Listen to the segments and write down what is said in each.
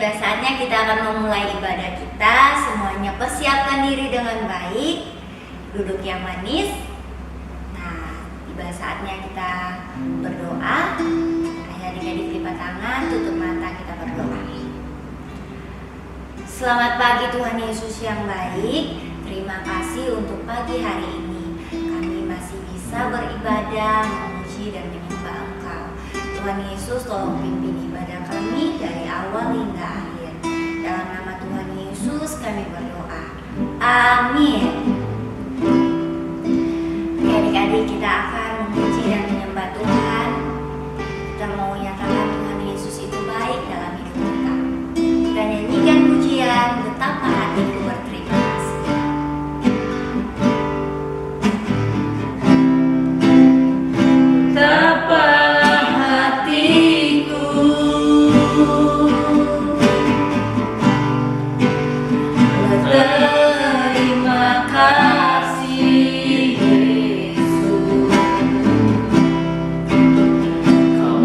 tiba saatnya kita akan memulai ibadah kita. Semuanya persiapkan diri dengan baik, duduk yang manis. Nah, tiba saatnya kita berdoa. Adik-adik lipat tangan, tutup mata, kita berdoa. Selamat pagi Tuhan Yesus yang baik. Terima kasih untuk pagi hari ini. Kami masih bisa beribadah, memuji dan menyembah Engkau. Tuhan Yesus, tolong pimpin ibadah kami dari awal hingga akhir. Dalam nama Tuhan Yesus kami berdoa. Amin. Adik-adik, kita akan memuji dan menyembah Tuhan. Kita mau nyatakan Tuhan Yesus itu baik dalam hidup kita. Kita nyanyikan pujian betapa hatiku berterima kasih. Betapa hatiku berterima kasih Yesus, Kau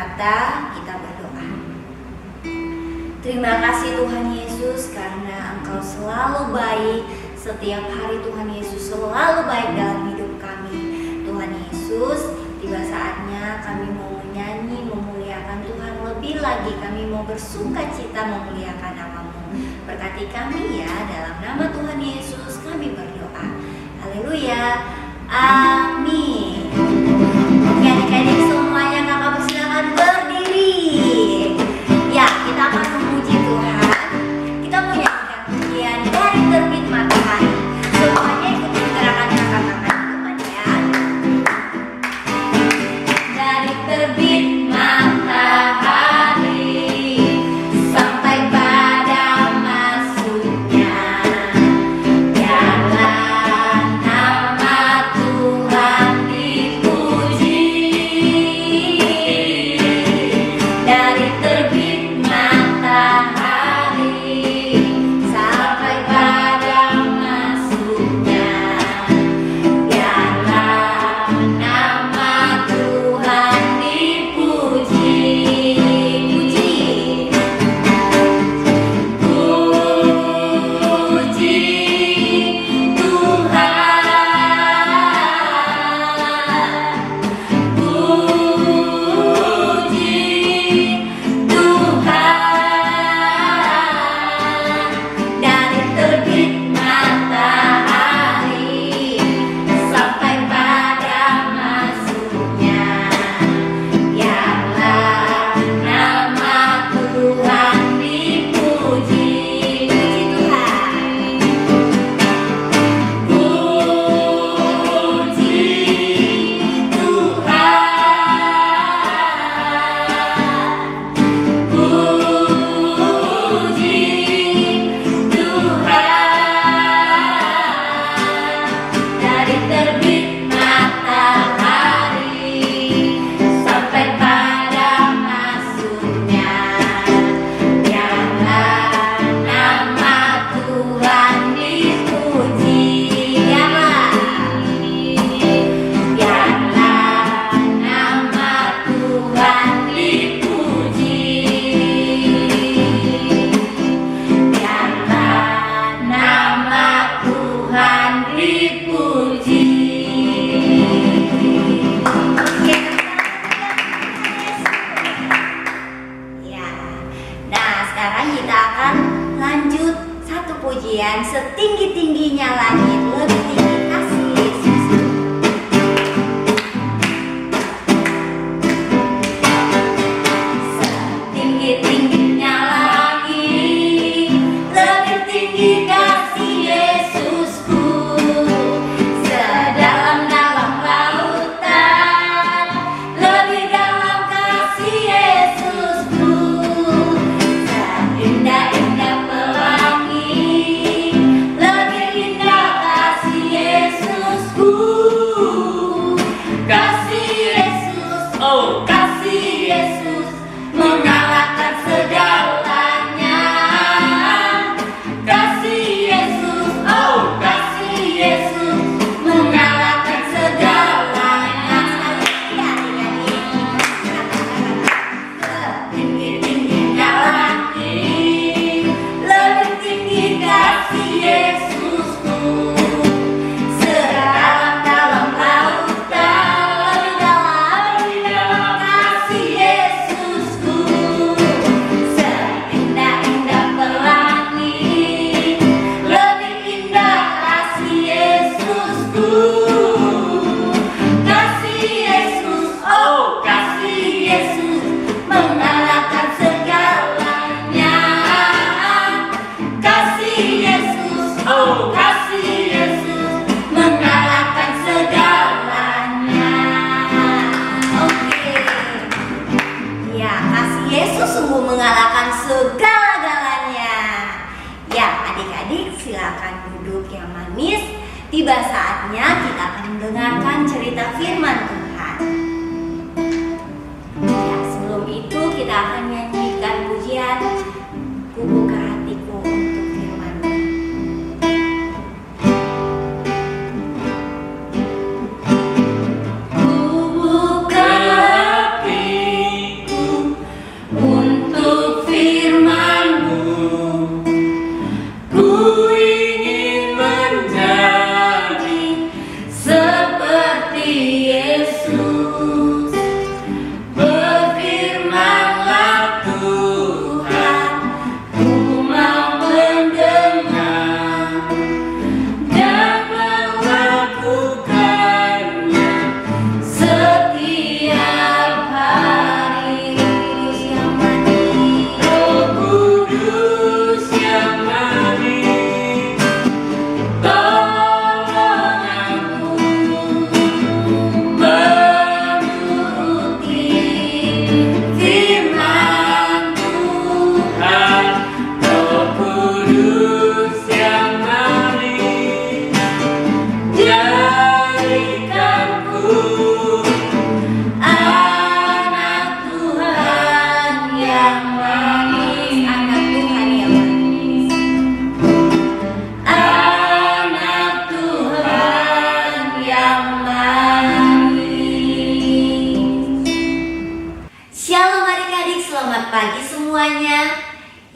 mata, kita berdoa. Terima kasih Tuhan Yesus karena Engkau selalu baik. Setiap hari Tuhan Yesus selalu baik dalam hidup kami. Tuhan Yesus, tiba saatnya kami mau menyanyi, memuliakan Tuhan lebih lagi. Kami mau bersuka cita memuliakan nama-Mu. Berkati kami ya, dalam nama Tuhan Yesus kami berdoa. Haleluya. Amin. Oke adik-adik semuanya, kakak persilakan berdiri. Ya, kita akan memuji Tuhan. Kita mau nyanyikan pujian dari terbit matahari. Semuanya ikuti gerakan kakak-kakak di depan ya. Dari terbit matahari sampai pada masuknya, biarlah nama Tuhan dipuji. Dari terbit matahari sampai pada masuknya, biarlah nama Tuhan dipuji. Puji Tuhan, puji Tuhan. Dari terbit matahari sampai pada masuknya, biarlah nama Tuhan dipuji. Ya. Nah, sekarang kita akan lanjut satu pujian setinggi-tingginya langit, lebih tinggi kasih Yesus. Setinggi-tingginya langit, lebih tinggi kasih Yesusku. Sedalam-dalam lautan, lebih dalam kasih Yesusku. Seindah-indah pelangi, lebih indah kasih Yesusku. Kasih Yesus, oh kasih Yesus, mengalahkan segalanya. Kasih Yesus, oh kasih Yesus, mengalahkan segalanya. Setinggi-tingginya langit, lebih tinggi kasih Yesusku. Sedalam-dalam lautan, lebih dalam kasih Yesusku. Seindah-indah pelangi, lebih indah kasih Yesusku. Kasih Yesus, oh kasih Yesus, mengalahkan segalanya. Kasih Yesus, oh kasih Yesus, mengalahkan segalanya. Oke. Ya, kasih Yesus sungguh mengalahkan segala-galanya. Ya, adik-adik silakan duduk yang manis. Tiba saatnya kita akan mendengarkan cerita firman Tuhan. Ya, sebelum itu kita akan nyanyikan pujian Ku Buka Hatiku untuk firman. Ku buka hatiku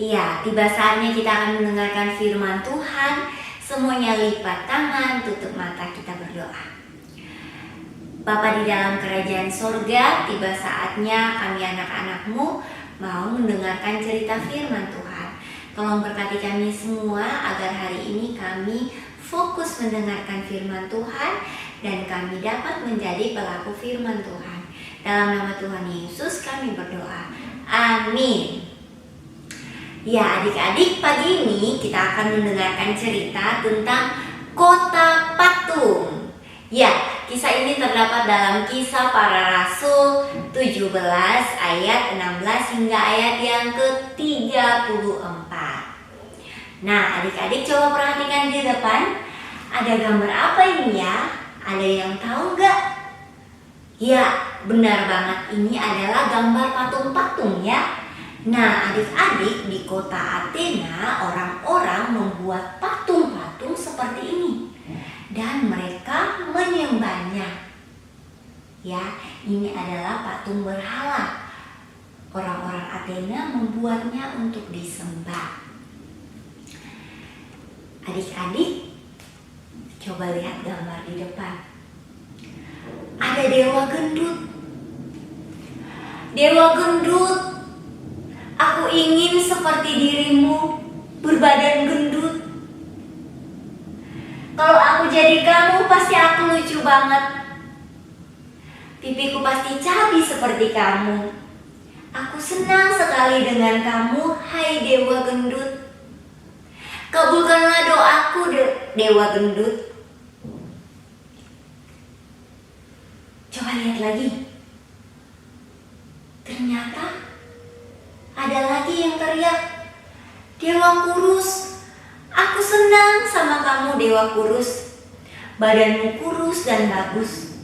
Iya, tiba saatnya kita akan mendengarkan firman Tuhan. Semuanya lipat tangan, tutup mata, kita berdoa. Bapa di dalam kerajaan sorga, tiba saatnya kami anak-anak-Mu mau mendengarkan cerita firman Tuhan. Tolong berkati kami semua agar hari ini kami fokus mendengarkan firman Tuhan dan kami dapat menjadi pelaku firman Tuhan. Dalam nama Tuhan Yesus kami berdoa. Amin. Ya adik-adik, pagi ini kita akan mendengarkan cerita tentang kota patung. Ya, kisah ini terdapat dalam Kisah Para Rasul 17 ayat 16 hingga ayat yang ke-34. Nah adik-adik coba perhatikan di depan. Ada gambar apa ini ya? Ada yang tahu gak? Ya, benar banget, ini adalah gambar patung-patung ya. Nah adik-adik, di kota Athena orang-orang membuat patung-patung seperti ini dan mereka menyembahnya. Ya, ini adalah patung berhala. Orang-orang Athena membuatnya untuk disembah. Adik-adik, coba lihat gambar di depan. Ada dewa gendut. Dewa gendut, aku ingin seperti dirimu, berbadan gendut. Kalau aku jadi kamu, pasti aku lucu banget. Pipiku pasti cabi seperti kamu. Aku senang sekali dengan kamu, hai dewa gendut. Kabulkanlah doaku, dewa gendut. Coba lihat lagi. Ternyata ada lagi yang teriak, dewa kurus. Aku senang sama kamu, dewa kurus. Badanmu kurus dan bagus.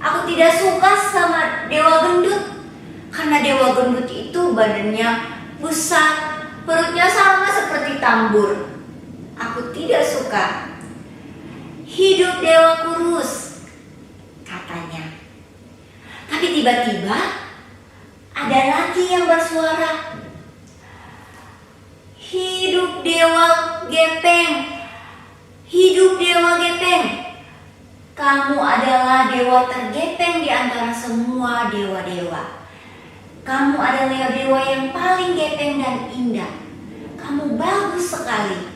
Aku tidak suka sama dewa gendut, karena dewa gendut itu badannya besar, perutnya sama seperti tambur. Aku tidak suka. Hidup dewa kurus, katanya. Tapi tiba-tiba ada lagi yang bersuara, hidup dewa gepeng. Hidup dewa gepeng. Kamu adalah dewa tergepeng di antara semua dewa-dewa. Kamu adalah dewa yang paling gepeng dan indah. Kamu bagus sekali.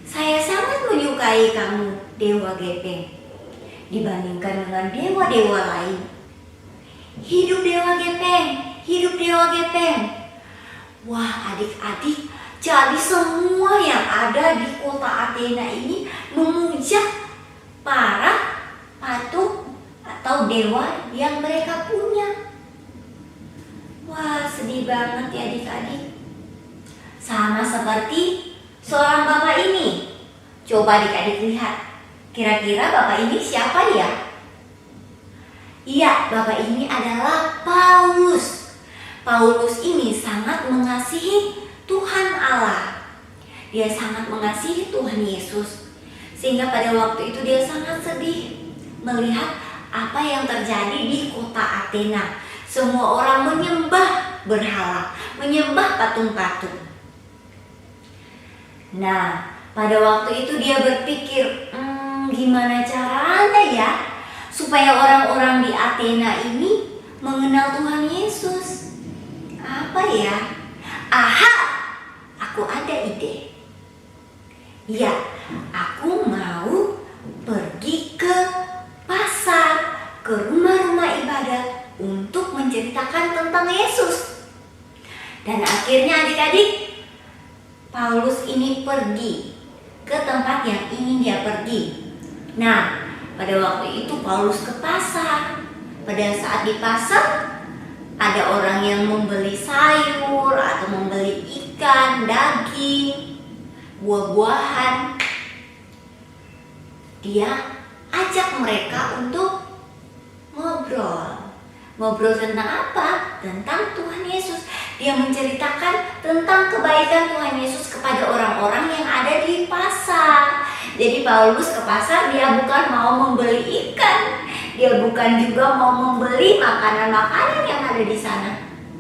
Saya sangat menyukai kamu, dewa gepeng, dibandingkan dengan dewa-dewa lain. Hidup dewa gepeng, hidup dewa gepeng. Wah adik-adik, jadi semua yang ada di kota Athena ini memuja para patung atau dewa yang mereka punya. Wah sedih banget ya adik-adik. Sama seperti seorang bapak ini. Coba adik-adik lihat. Kira-kira bapak ini siapa ya? Iya, bapak ini adalah Paulus. Paulus ini sangat mengasihi Tuhan Allah. Dia sangat mengasihi Tuhan Yesus. Sehingga pada waktu itu dia sangat sedih melihat apa yang terjadi di kota Athena. Semua orang menyembah berhala, menyembah patung-patung. Nah, pada waktu itu dia berpikir, gimana caranya ya supaya orang-orang di Athena ini mengenal Tuhan Yesus? Apa ya? Aha, aku ada ide. Ya, aku mau pergi ke pasar, ke rumah-rumah ibadat untuk menceritakan tentang Yesus. Dan akhirnya adik-adik, Paulus ini pergi ke tempat yang ingin dia pergi. Nah, pada waktu itu Paulus ke pasar. Pada saat di pasar, ada orang yang membeli sayur atau membeli ikan, daging, buah-buahan. Dia ajak mereka untuk ngobrol. Ngobrol tentang apa? Tentang Tuhan Yesus. Dia menceritakan tentang kebaikan Tuhan Yesus kepada orang-orang yang ada di pasar. Jadi Paulus ke pasar, dia bukan mau membeli ikan, dia bukan juga mau membeli makanan-makanan yang ada di sana.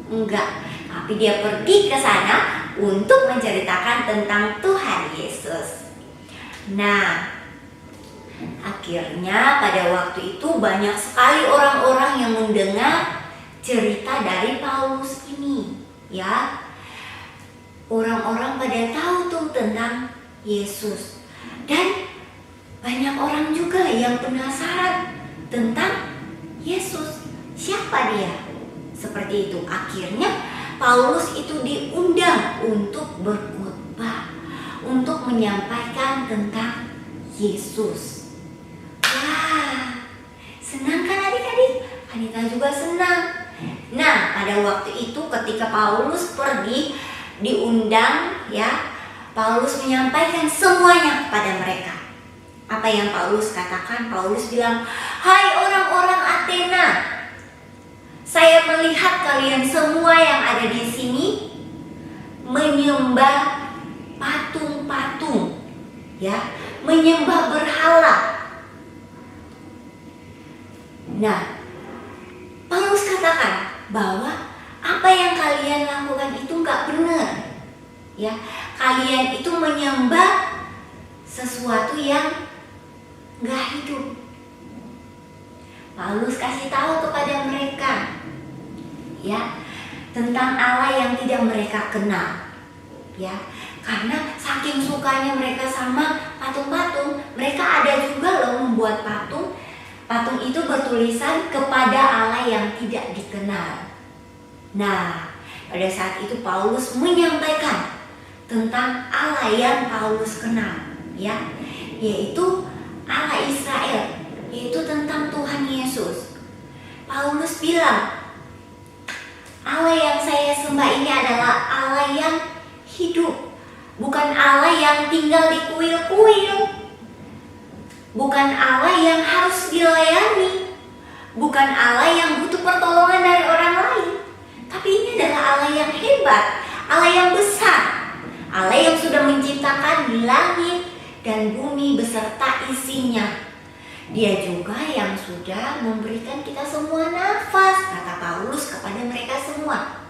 Enggak, tapi dia pergi ke sana untuk menceritakan tentang Tuhan Yesus. Nah, akhirnya pada waktu itu banyak sekali orang-orang yang mendengar cerita dari Paulus ini, ya. Orang-orang pada tahu tuh tentang Yesus. Dan banyak orang juga yang penasaran tentang Yesus. Siapa dia? Seperti itu. Akhirnya Paulus itu diundang untuk berkhotbah, untuk menyampaikan tentang Yesus. Wah, senang kan adik-adik? Anita juga senang. Nah, pada waktu itu ketika Paulus pergi diundang, ya, Paulus menyampaikan semuanya kepada mereka. Apa yang Paulus katakan? Paulus bilang, "Hai orang-orang Athena, saya melihat kalian semua yang ada di sini menyembah patung-patung, ya, menyembah berhala." Nah, Paulus katakan bahwa apa yang kalian lakukan itu nggak benar, ya. Kalian itu menyembah sesuatu yang nggak hidup. Paulus kasih tahu kepada mereka, ya, tentang Allah yang tidak mereka kenal, ya. Karena saking sukanya mereka sama patung-patung, mereka ada juga loh membuat patung. Patung itu bertulisan kepada Allah yang tidak dikenal. Nah, pada saat itu Paulus menyampaikan tentang Allah yang Paulus kenal, ya, yaitu Allah Israel, yaitu tentang Tuhan Yesus. Paulus bilang, Allah yang saya sembah ini adalah Allah yang hidup, bukan Allah yang tinggal di kuil-kuil, bukan Allah yang harus dilayani, bukan Allah yang butuh pertolongan dari orang lain. Tapi ini adalah Allah yang hebat, Allah yang besar, Allah yang sudah menciptakan langit dan bumi beserta isinya. Dia juga yang sudah memberikan kita semua nafas, kata Paulus kepada mereka semua.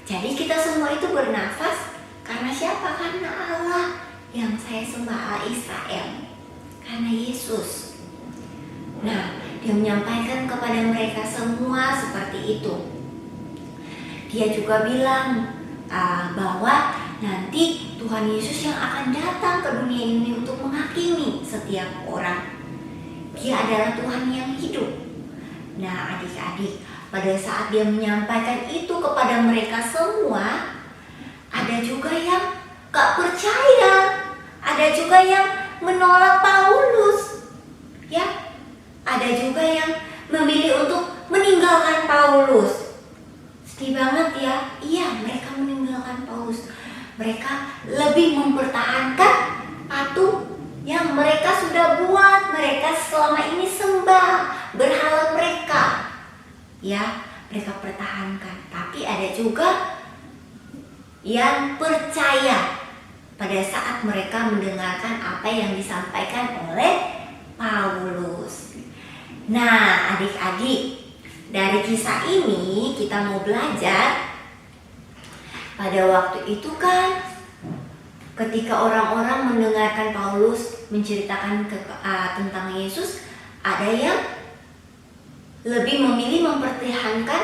Jadi kita semua itu bernafas karena siapa? Karena Allah yang saya sembah, Allah Israel, karena Yesus. Nah, dia menyampaikan kepada mereka semua seperti itu. Dia juga bilang bahwa nanti Tuhan Yesus yang akan datang ke dunia ini untuk menghakimi setiap orang. Dia adalah Tuhan yang hidup. Nah, adik-adik, pada saat dia menyampaikan itu kepada mereka semua, ada juga yang gak percaya, ada juga yang menolak Paulus, ya, ada juga yang memilih untuk meninggalkan Paulus. Sedih banget ya. Iya, mereka meninggalkan Paulus. Mereka lebih mempertahankan patung yang mereka sudah buat, mereka selama ini sembah, berhala mereka, ya, mereka pertahankan. Tapi ada juga yang percaya pada saat mereka mendengarkan apa yang disampaikan oleh Paulus. Nah, adik-adik, dari kisah ini kita mau belajar. Pada waktu itu kan, ketika orang-orang mendengarkan Paulus menceritakan tentang Yesus, ada yang lebih memilih mempertahankan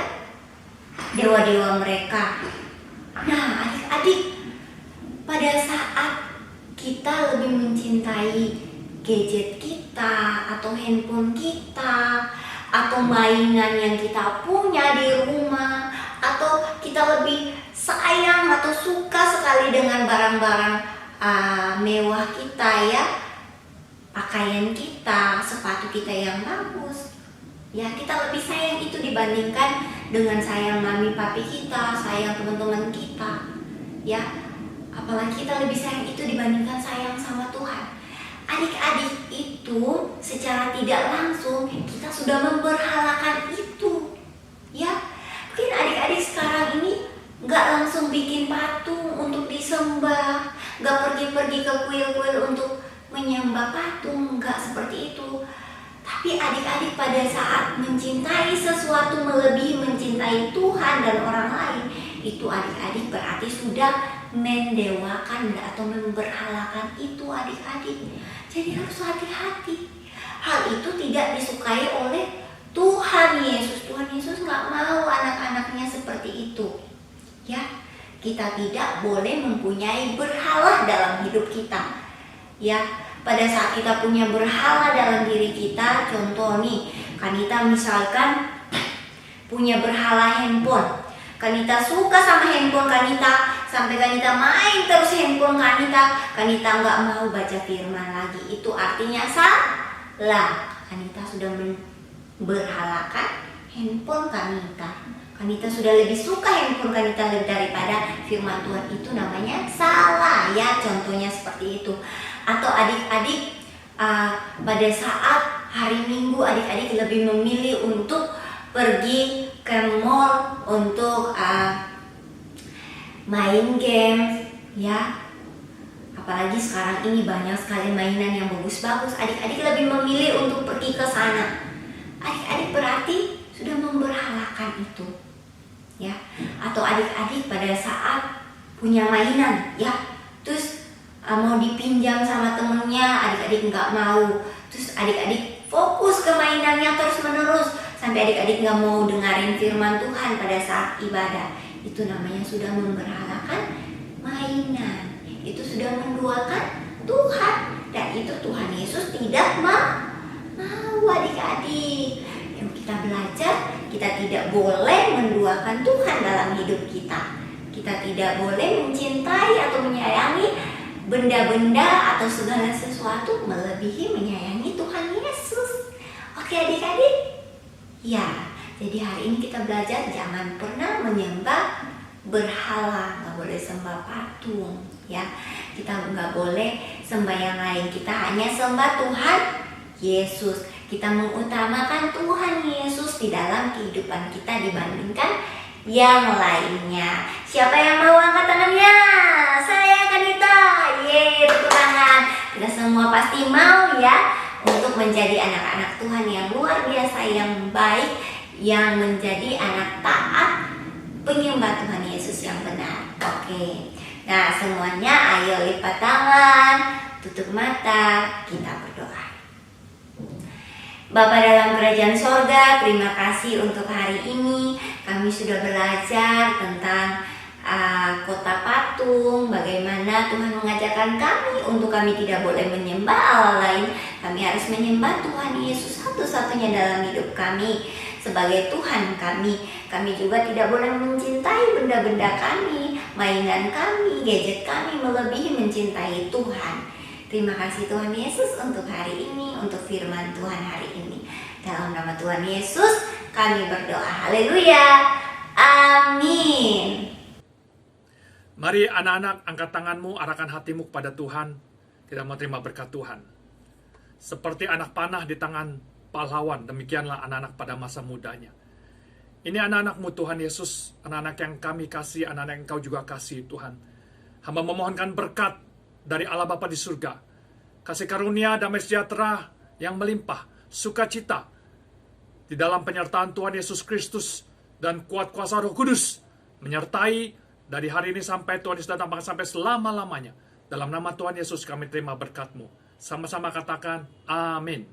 dewa-dewa mereka. Nah, adik-adik, pada saat kita lebih mencintai gadget kita, atau handphone kita, atau mainan yang kita punya di rumah, atau kita lebih sayang atau suka sekali dengan barang-barang mewah kita, ya, pakaian kita, sepatu kita yang bagus, ya, kita lebih sayang itu dibandingkan dengan sayang mami papi kita, sayang teman-teman kita, ya, apalagi kita lebih sayang itu dibandingkan sayang sama Tuhan. Adik-adik, itu secara tidak langsung kita sudah memberhalakan itu, ya. Mungkin adik-adik sekarang ini nggak langsung bikin patung untuk disembah, nggak pergi-pergi ke kuil-kuil untuk menyembah patung, nggak seperti itu. Tapi adik-adik pada saat mencintai sesuatu melebihi mencintai Tuhan dan orang lain, itu adik-adik berarti sudah mendewakan atau memberhalakan itu adik-adik. Jadi harus hati-hati. Hal itu tidak disukai oleh Tuhan Yesus. Tuhan Yesus nggak mau anak-anaknya seperti itu. Ya, kita tidak boleh mempunyai berhala dalam hidup kita. Ya, pada saat kita punya berhala dalam diri kita, contoh nih, Kanita misalkan punya berhala handphone. Kanita suka sama handphone Kanita, sampai Kanita main terus handphone Kanita. Kanita nggak mau baca firman lagi. Itu artinya salah. Kanita sudah berhalakan handphone Kanita. Kanita sudah lebih suka handphone Kanita daripada firman Tuhan. Itu namanya salah ya, contohnya seperti itu. Atau adik-adik pada saat hari Minggu adik-adik lebih memilih untuk pergi ke mall untuk main game ya. Apalagi sekarang ini banyak sekali mainan yang bagus-bagus. Adik-adik lebih memilih untuk pergi ke sana. Adik-adik berarti sudah memberhalakan itu ya. Atau adik-adik pada saat punya mainan ya, terus mau dipinjam sama temennya, adik-adik nggak mau. Terus adik-adik fokus ke mainannya terus menerus sampai adik-adik nggak mau dengerin firman Tuhan pada saat ibadah. Itu namanya sudah memberhalakan mainan. Itu sudah menduakan Tuhan, dan itu Tuhan Yesus tidak mau adik-adik. Yang kita belajar, kita tidak boleh menduakan Tuhan dalam hidup kita. Kita tidak boleh mencintai atau menyayangi benda-benda atau segala sesuatu melebihi menyayangi Tuhan Yesus. Oke adik-adik? Ya, jadi hari ini kita belajar jangan pernah menyembah berhala, nggak boleh sembah patung ya. Kita nggak boleh sembah yang lain, kita hanya sembah Tuhan Yesus. Kita mengutamakan Tuhan Yesus di dalam kehidupan kita dibandingkan yang lainnya. Siapa yang mau angkat tangannya? Saya Kanita. Yeay, tepuk tangan. Kita semua pasti mau ya untuk menjadi anak-anak Tuhan yang luar biasa, yang baik, yang menjadi anak taat penyembah Tuhan Yesus yang benar. Oke. Nah, semuanya ayo lipat tangan, tutup mata, kita berdoa. Bapa dalam kerajaan sorga, terima kasih untuk hari ini. Kami sudah belajar tentang kota patung, bagaimana Tuhan mengajarkan kami untuk kami tidak boleh menyembah Allah lain. Kami harus menyembah Tuhan Yesus satu-satunya dalam hidup kami sebagai Tuhan kami. Kami juga tidak boleh mencintai benda-benda kami, mainan kami, gadget kami melebihi mencintai Tuhan. Terima kasih Tuhan Yesus untuk hari ini, untuk firman Tuhan hari ini. Dalam nama Tuhan Yesus kami berdoa. Haleluya. Amin. Mari anak-anak, angkat tanganmu, arahkan hatimu kepada Tuhan. Kita mau terima berkat Tuhan. Seperti anak panah di tangan pahlawan, demikianlah anak-anak pada masa mudanya. Ini anak-anakmu Tuhan Yesus, anak-anak yang kami kasih, anak-anak yang Engkau juga kasih Tuhan. Hamba memohonkan berkat dari Allah Bapa di surga, kasih karunia, damai sejahtera yang melimpah, sukacita di dalam penyertaan Tuhan Yesus Kristus dan kuat kuasa Roh Kudus menyertai dari hari ini sampai Tuhan Yesus datang, sampai selama-lamanya. Dalam nama Tuhan Yesus kami terima berkat-Mu. Sama-sama katakan amin.